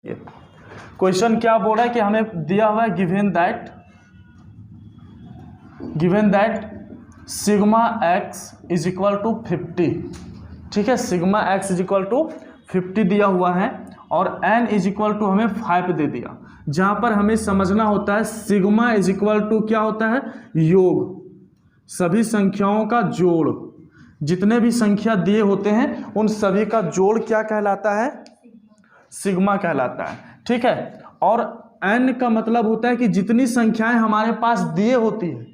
Question क्या बोल रहा है कि हमें दिया हुआ है given that sigma x is equal to 50। ठीक है, sigma x is equal to 50 दिया हुआ है और n इज इक्वल टू हमें 5 दे दिया। जहां पर हमें समझना होता है सिग्मा इज इक्वल टू क्या होता है, योग, सभी संख्याओं का जोड़। जितने भी संख्या दिए होते हैं उन सभी का जोड़ क्या कहलाता है, सिग्मा कहलाता है। ठीक है, और n का मतलब होता है कि जितनी संख्याएं हमारे पास दिए होती है,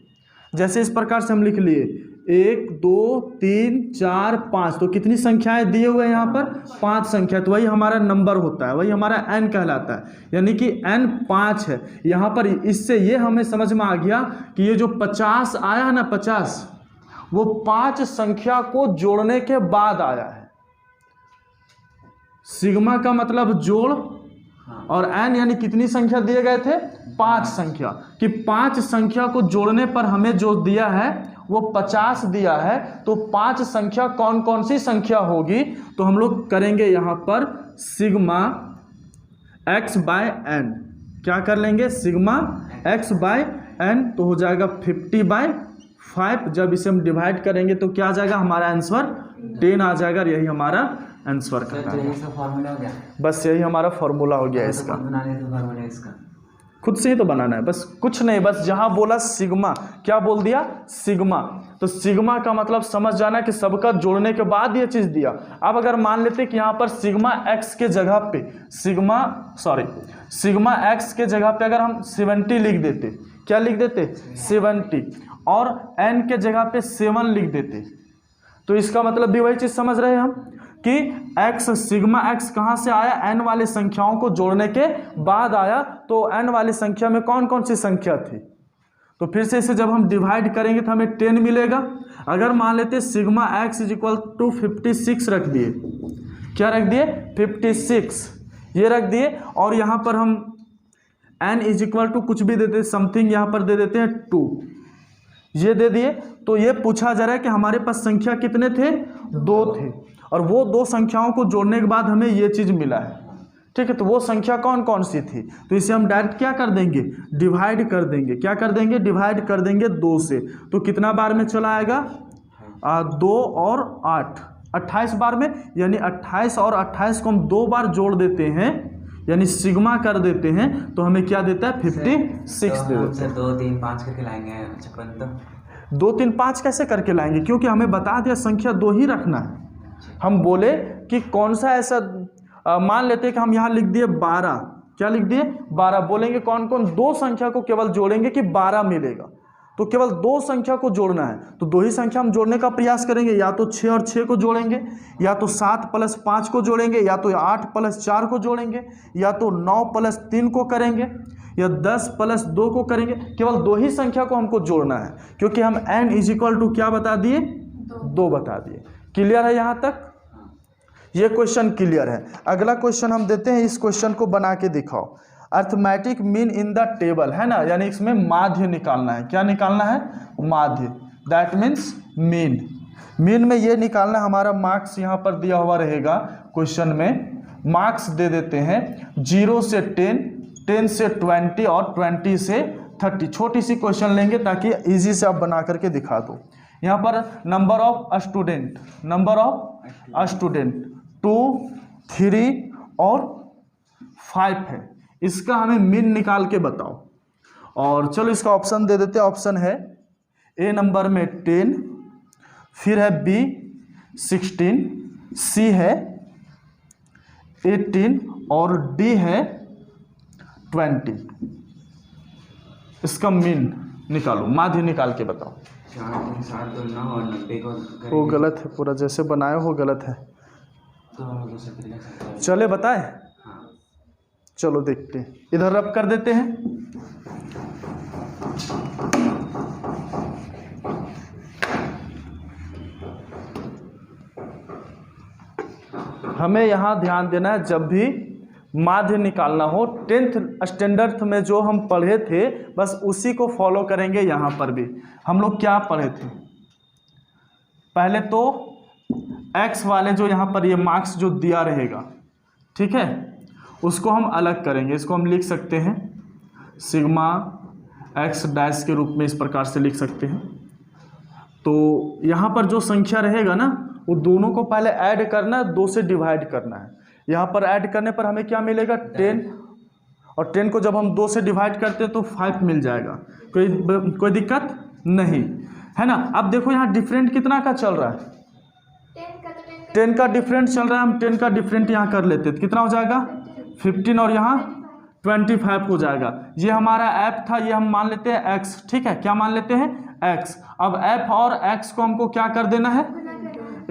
जैसे इस प्रकार से हम लिख लिए 1 2 3 4 5, तो कितनी संख्याएं दिए हुए हैं यहाँ पर, 5 संख्या, तो वही हमारा नंबर होता है, वही हमारा n कहलाता है, यानी कि n 5 है यहाँ पर। इससे ये हमें समझ में आ गया कि ये जो 50 आया है ना, 50, वो 5 संख्या को जोड़ने के बाद आया है। सिग्मा का मतलब जोड़, और n यानी कितनी संख्या दिए गए थे, 5 संख्या, कि 5 संख्या को जोड़ने पर हमें जो दिया है वो 50 दिया है। तो 5 संख्या कौन कौन सी संख्या होगी, तो हम लोग करेंगे यहाँ पर सिग्मा x बाय n, क्या कर लेंगे, सिग्मा x बाय n, तो हो जाएगा 50/5। जब इसे हम डिवाइड करेंगे तो क्या आ जाएगा, हमारा आंसर 10 आ जाएगा, यही हमारा आंसर का फॉर्मूला हो गया। बस यही हमारा फॉर्मूला हो गया इसका। खुद से ही तो बनाना है, बस कुछ नहीं, बस जहां बोला सिग्मा, क्या बोल दिया, सिग्मा, तो सिग्मा का मतलब समझ जाना कि सबका जोड़ने के बाद ये चीज दिया। अब अगर मान लेते कि यहाँ पर सिग्मा एक्स के जगह पे सिग्मा एक्स के जगह पे अगर हम 70 लिख देते, क्या लिख देते, 70, और n के जगह पे 7 लिख देते, तो इसका मतलब भी वही चीज समझ रहे हैं हम कि x, सिग्मा x कहाँ से आया, n वाले संख्याओं को जोड़ने के बाद आया। तो n वाली संख्या में कौन कौन सी संख्या थी, तो फिर से इसे जब हम डिवाइड करेंगे तो हमें 10 मिलेगा। अगर मान लेते sigma x is equal to 56 रख दिए, क्या रख दिए, 56, ये रख दिए, और यहाँ पर हम n इज इक्वल टू कुछ भी देते, समथिंग यहाँ पर दे देते हैं 2, ये दे दिए। तो ये पूछा जा रहा है कि हमारे पास संख्या कितने थे, 2 थे, और वो 2 संख्याओं को जोड़ने के बाद हमें ये चीज मिला है। ठीक है, तो वो संख्या कौन कौन सी थी, तो इसे हम डायरेक्ट क्या कर देंगे, डिवाइड कर देंगे, क्या कर देंगे, डिवाइड कर देंगे 2 से। तो कितना बार में चला आएगा, 2 और 8, 28 बार में, यानी 28 और 28 को हम 2 बार जोड़ देते हैं, यानी सिग्मा कर देते हैं, तो हमें क्या देता है, 56 दे देता है। 2 3 5 करके लाएंगे, 2 3 5 कैसे करके लाएंगे, क्योंकि हमें बता दिया संख्या 2 ही रखना है। हम बोले कि कौन सा ऐसा, मान लेते हैं कि हम यहाँ लिख दिए 12, क्या लिख दिए, 12, बोलेंगे कौन कौन 2 संख्या को केवल जोड़ेंगे कि 12 मिलेगा, तो केवल 2 संख्या को जोड़ना है, तो 2 ही संख्या हम जोड़ने का प्रयास करेंगे, या तो 6 और 6 को जोड़ेंगे, या तो 7 + 5 को जोड़ेंगे, या तो 8 + 4 को जोड़ेंगे, या तो 9 + 3 को करेंगे, या 10 + 2 को करेंगे। केवल 2 ही संख्या को हमको जोड़ना है, क्योंकि हम n इज इक्वल टू क्या बता दिए, 2 बता दिए। क्लियर है यहाँ तक, ये क्वेश्चन क्लियर है। अगला क्वेश्चन हम देते हैं, इस क्वेश्चन को बना के दिखाओ। Arithmetic mean in the table, है ना, यानी इसमें माध्य निकालना है, क्या निकालना है, माध्य, दैट मीन्स मीन। मीन में ये निकालना, हमारा मार्क्स यहाँ पर दिया हुआ रहेगा क्वेश्चन में, मार्क्स दे देते हैं 0 से 10, 10 से 20 और 20 से 30। छोटी सी क्वेश्चन लेंगे ताकि इजी से आप बना करके दिखा दो। यहाँ पर नंबर ऑफ स्टूडेंट 2 3 और 5 है, इसका हमें मीन निकाल के बताओ। और चलो इसका ऑप्शन दे देते हैं। ऑप्शन है ए नंबर में 10, फिर है बी 16, सी है 18 और डी है 20। इसका मीन निकालो, माध्य निकाल के बताओ। 4 2 9 और 90 को वो गलत है, पूरा जैसे बनाए हो गलत है, तो चले बताए, चलो देखते हैं, इधर रब कर देते हैं। हमें यहाँ ध्यान देना है, जब भी माध्य निकालना हो, 10th स्टैंडर्ड में जो हम पढ़े थे बस उसी को फॉलो करेंगे। यहाँ पर भी हम लोग क्या पढ़े थे, पहले तो x वाले जो यहाँ पर ये मार्क्स जो दिया रहेगा, ठीक है, उसको हम अलग करेंगे। इसको हम लिख सकते हैं सिग्मा एक्स डैश के रूप में, इस प्रकार से लिख सकते हैं। तो यहाँ पर जो संख्या रहेगा ना, वो दोनों को पहले ऐड करना है, 2 से डिवाइड करना है। यहाँ पर ऐड करने पर हमें क्या मिलेगा 10, और 10 को जब हम 2 से डिवाइड करते हैं तो 5 मिल जाएगा। कोई दिक्कत नहीं है ना। अब देखो यहाँ डिफरेंट कितना का चल रहा है, 10 का डिफरेंट चल रहा है। हम 10 का डिफरेंट यहाँ कर लेते हैं, कितना हो जाएगा 15, और यहाँ 25 हो जाएगा। ये हमारा ऐप था, ये हम मान लेते हैं x, ठीक है। क्या मान लेते हैं x। अब f और x को हमको क्या कर देना है,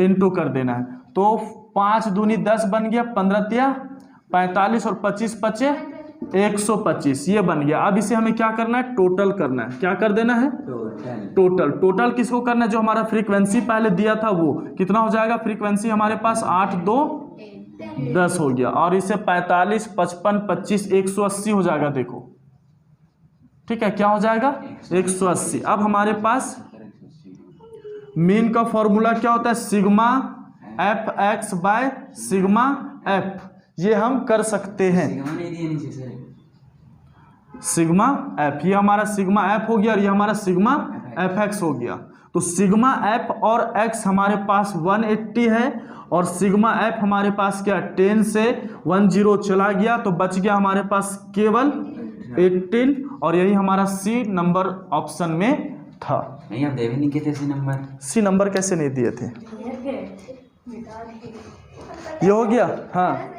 इनटू कर देना है। तो 5 दूनी 10 बन गया, 15 तिया 45 और 25 पचे 125, ये बन गया। अब इसे हमें क्या करना है, टोटल करना है। क्या कर देना है, टोटल किसको करना है, जो हमारा फ्रीक्वेंसी पहले दिया था वो कितना हो जाएगा। फ्रीक्वेंसी हमारे पास 8 2 10 हो गया, और इसे 45 55 25 180 हो जाएगा। देखो ठीक है, क्या हो जाएगा 180। अब हमारे पास मीन का फॉर्मूला क्या होता है, sigma F x by sigma F. ये हम कर सकते हैं, सिग्मा एफ, ये हमारा सिग्मा एफ हो गया, और ये हमारा सिग्मा एफ एक्स हो गया। तो सिग्मा एफ और एक्स हमारे पास 180 है, और सिग्मा एफ हमारे पास क्या 10 से 10 चला गया, तो बच गया हमारे पास केवल 18, और यही हमारा सी नंबर ऑप्शन में था। नहीं आप दे भी नहीं किए सी नंबर कैसे नहीं दिए थे, ये हो गया। हाँ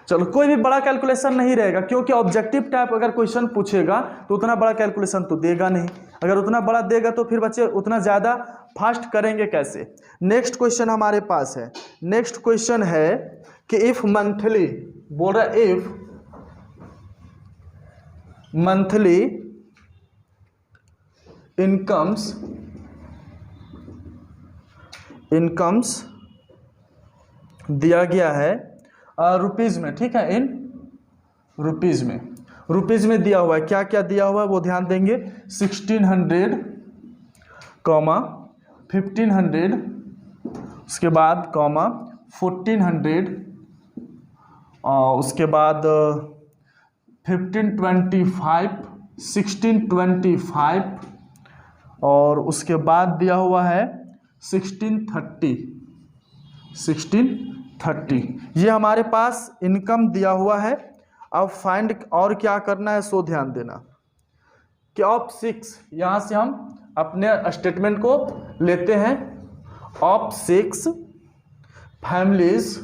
चलो, कोई भी बड़ा कैलकुलेशन नहीं रहेगा, क्योंकि ऑब्जेक्टिव टाइप अगर क्वेश्चन पूछेगा तो उतना बड़ा कैलकुलेशन तो देगा नहीं। अगर उतना बड़ा देगा तो फिर बच्चे उतना ज़्यादा फास्ट करेंगे कैसे। नेक्स्ट क्वेश्चन हमारे पास है, नेक्स्ट क्वेश्चन है कि इफ मंथली, बोल रहा है इफ मंथली इनकम्स दिया गया है रुपीज़ में, ठीक है, इन रुपीज़ में दिया हुआ है। क्या क्या दिया हुआ है वो ध्यान देंगे, 1600, 1500, उसके बाद 1400, और उसके बाद 1525, 1625, और उसके बाद दिया हुआ है 1630। ये हमारे पास इनकम दिया हुआ है। अब फाइंड और क्या करना है सो ध्यान देना कि ऑफ 6, यहाँ से हम अपने स्टेटमेंट को लेते हैं। Of 6 families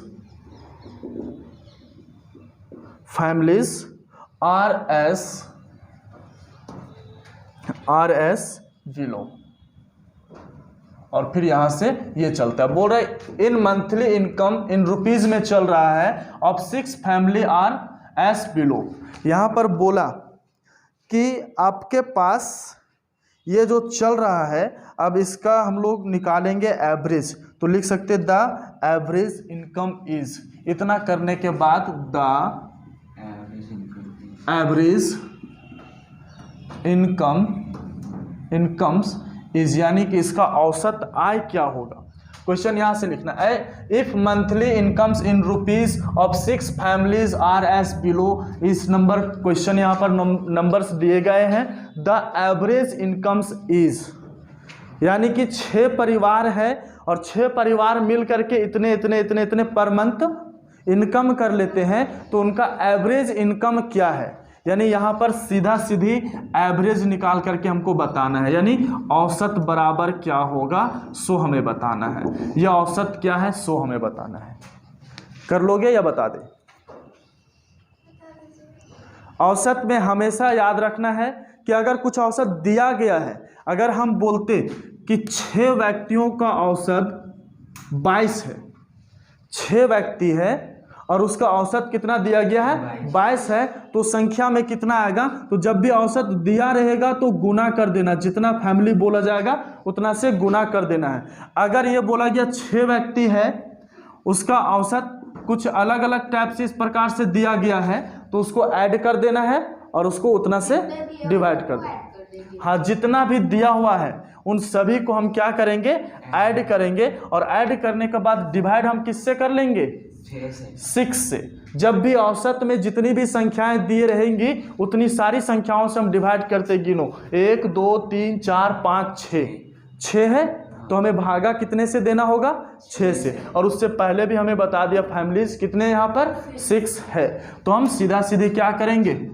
R S below, और फिर यहां से ये चलता है। बोल रहे इन मंथली इनकम इन रुपीज में चल रहा है, of 6 family R S below. यहां पर बोला कि आपके पास ये जो चल रहा है, अब इसका हम लोग निकालेंगे एवरेज, तो लिख सकते द एवरेज इनकम इज। इतना करने के बाद द एवरेज इनकम्स इज, यानी कि इसका औसत आय क्या होगा। क्वेश्चन यहां से लिखना है, if monthly incomes in rupees of 6 families R S below. इस नंबर क्वेश्चन यहां पर नंबर्स दिए गए हैं। द एवरेज इनकम्स इज, यानी कि 6 परिवार है, और 6 परिवार मिल करके इतने पर मंथ इनकम कर लेते हैं, तो उनका एवरेज इनकम क्या है। यानी यहाँ पर सीधा सीधी एवरेज निकाल करके हमको बताना है, यानी औसत बराबर क्या होगा सो हमें बताना है, या औसत क्या है सो हमें बताना है। कर लोगे या बता दें। औसत में हमेशा याद रखना है कि अगर कुछ औसत दिया गया है, अगर हम बोलते कि 6 व्यक्तियों का औसत 22 है, 6 व्यक्ति है और उसका औसत कितना दिया गया है 22 है, तो संख्या में कितना आएगा। तो जब भी औसत दिया रहेगा तो गुना कर देना, जितना फैमिली बोला जाएगा उतना से गुना कर देना है। अगर ये बोला गया 6 व्यक्ति है, उसका औसत कुछ अलग अलग टाइप से इस प्रकार से दिया गया है, तो उसको ऐड कर देना है और उसको उतना से डिवाइड कर देना। हाँ, जितना भी दिया हुआ है उन सभी को हम क्या करेंगे, ऐड करेंगे, और ऐड करने के बाद डिवाइड हम किससे कर लेंगे, 6 से 6 से। जब भी औसत में जितनी भी संख्याएं दी रहेंगी उतनी सारी संख्याओं से हम डिवाइड करते गिनो। 1 2 3 4 5 6, 6 है तो हमें भागा कितने से देना होगा? 6 से। और उससे पहले भी हमें बता दिया फैमिलीज कितने यहाँ पर 6 है। तो हम सीधा सीधी क्या करेंगे?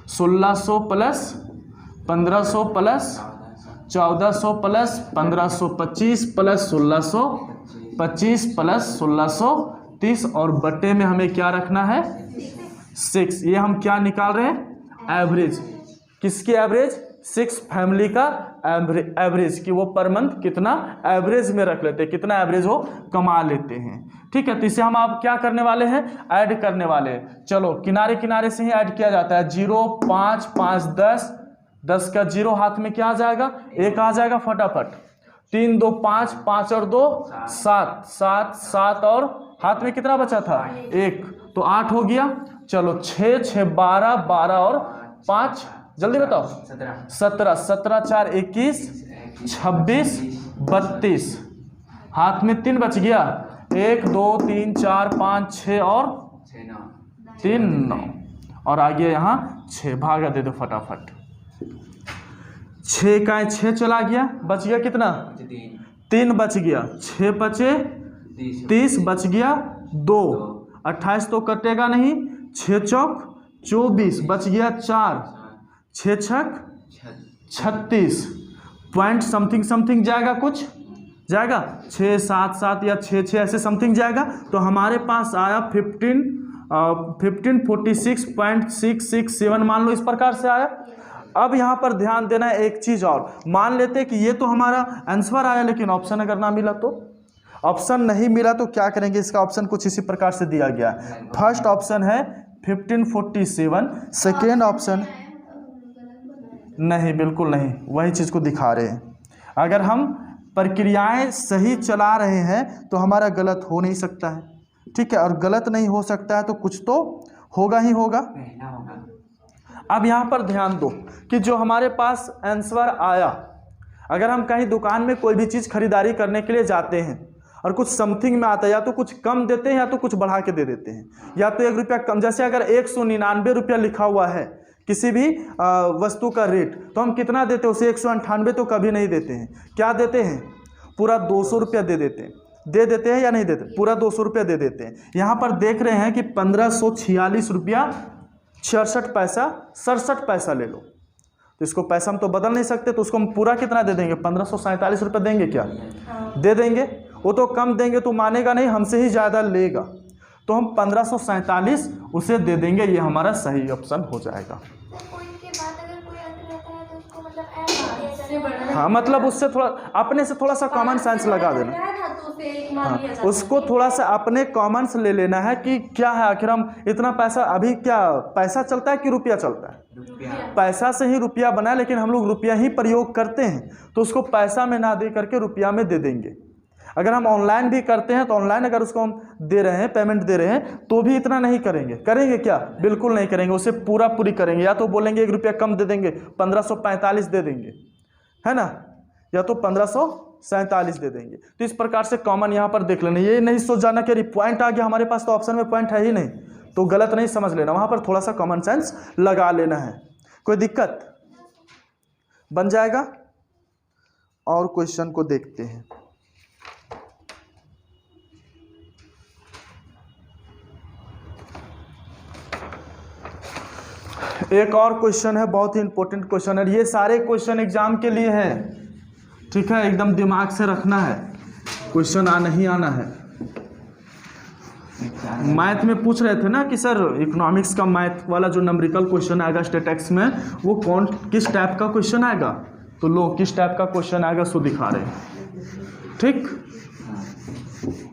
1600 plus 1500 plus 1400 plus 1525 plus 1625 plus 1630 और बट्टे में हमें क्या रखना है? 6। ये हम क्या निकाल रहे हैं? एवरेज। किसकी एवरेज? 6 फैमिली का एवरेज कि वो पर मंथ कितना एवरेज में रख लेते हैं, कितना एवरेज वो कमा लेते हैं। ठीक है, तो इसे हम आप क्या करने वाले हैं? ऐड करने वाले हैं। चलो किनारे किनारे से ही ऐड किया जाता है। 0 5 5 10, 10 का 0 हाथ में क्या आ जाएगा? 1 आ जाएगा फटाफट। 3 2 5, 5 और 2 7, 7 7 और हाथ में कितना बचा था? 1, तो 8 हो गया। चलो 6 6 12, 12 और 5 जल्दी बताओ। 17 17 4 21 26 32, हाथ में 3 बच गया। 1 2 3 4 5 6 और 3 9 और आ गया यहाँ 6। भागा दे दो फटाफट। 6 का 6 चला गया, बच गया कितना? 3 बच गया। 6 बचे 30 बच गया 2, 28 तो कटेगा नहीं। 6 चौक 24 बच गया 4, 6 छक 36 पॉइंट समथिंग समथिंग जाएगा, कुछ जाएगा 6 7 7 या 6 6 ऐसे समथिंग जाएगा। तो हमारे पास आया 1546.667 मान लो इस प्रकार से आया। अब यहाँ पर ध्यान देना है एक चीज़ और। मान लेते कि ये तो हमारा आंसर आया लेकिन ऑप्शन अगर ना मिला तो? ऑप्शन नहीं मिला तो क्या करेंगे? इसका ऑप्शन कुछ इसी प्रकार से दिया गया है। फर्स्ट ऑप्शन है 1547, सेकेंड ऑप्शन नहीं, बिल्कुल नहीं, वही चीज़ को दिखा रहे हैं। अगर हम प्रक्रियाएं सही चला रहे हैं तो हमारा गलत हो नहीं सकता है। ठीक है, और गलत नहीं हो सकता है तो कुछ तो होगा ही होगा। अब यहाँ पर ध्यान दो कि जो हमारे पास आंसर आया, अगर हम कहीं दुकान में कोई भी चीज़ खरीदारी करने के लिए जाते हैं और कुछ समथिंग में आता है, या तो कुछ कम देते हैं या तो कुछ बढ़ा के दे देते हैं, या तो 1 रुपया कम। जैसे अगर 199 रुपया लिखा हुआ है किसी भी वस्तु का रेट, तो हम कितना देते हैं उसे? 198 तो कभी नहीं देते हैं। क्या देते हैं? पूरा 200 रुपया दे देते हैं। दे देते हैं या नहीं देते? पूरा 200 रुपया दे देते हैं। यहाँ पर देख रहे हैं कि 1546 रुपया 66 पैसा 67 पैसा ले लो। तो इसको पैसा हम तो बदल नहीं सकते, तो उसको हम पूरा कितना दे देंगे? 1547 रुपया देंगे क्या? दे देंगे। वो तो कम देंगे तो मानेगा नहीं, हमसे ही ज़्यादा लेगा, तो हम 1547 उसे दे देंगे। ये हमारा सही ऑप्शन हो जाएगा। हाँ, मतलब उससे थोड़ा अपने से थोड़ा सा कॉमन सेंस लगा देना। हाँ, उसको थोड़ा सा अपने कॉमन से ले लेना है कि क्या है, आखिर हम इतना पैसा, अभी क्या पैसा चलता है कि रुपया चलता है? पैसा से ही रुपया बना है, लेकिन हम लोग रुपया ही प्रयोग करते हैं, तो उसको पैसा में ना दे करके रुपया में दे देंगे। अगर हम ऑनलाइन भी करते हैं तो ऑनलाइन अगर उसको हम दे रहे हैं, पेमेंट दे रहे हैं, तो भी इतना नहीं करेंगे। करेंगे क्या? बिल्कुल नहीं करेंगे, उसे पूरा पूरी करेंगे। या तो बोलेंगे 1 रुपया कम दे देंगे, 1545 दे देंगे, है ना, या तो 1547 दे देंगे। तो इस प्रकार से कॉमन यहाँ पर देख लेना। ये नहीं सोच जाना कि पॉइंट आ गया हमारे पास तो ऑप्शन में पॉइंट है ही नहीं, तो गलत नहीं समझ लेना। वहाँ पर थोड़ा सा कॉमन सेंस लगा लेना है। कोई दिक्कत? बन जाएगा। और क्वेश्चन को देखते हैं। एक और क्वेश्चन है, बहुत ही इंपॉर्टेंट क्वेश्चन है। ये सारे क्वेश्चन एग्जाम के लिए हैं, ठीक है, एकदम दिमाग से रखना है। क्वेश्चन नहीं आना है। मैथ में पूछ रहे थे ना कि सर इकोनॉमिक्स का मैथ वाला जो नंबरिकल क्वेश्चन आएगा स्टैटिस्टिक्स में, वो किस टाइप का क्वेश्चन आएगा, तो लो किस टाइप का क्वेश्चन आएगा सो दिखा रहे हैं। ठीक।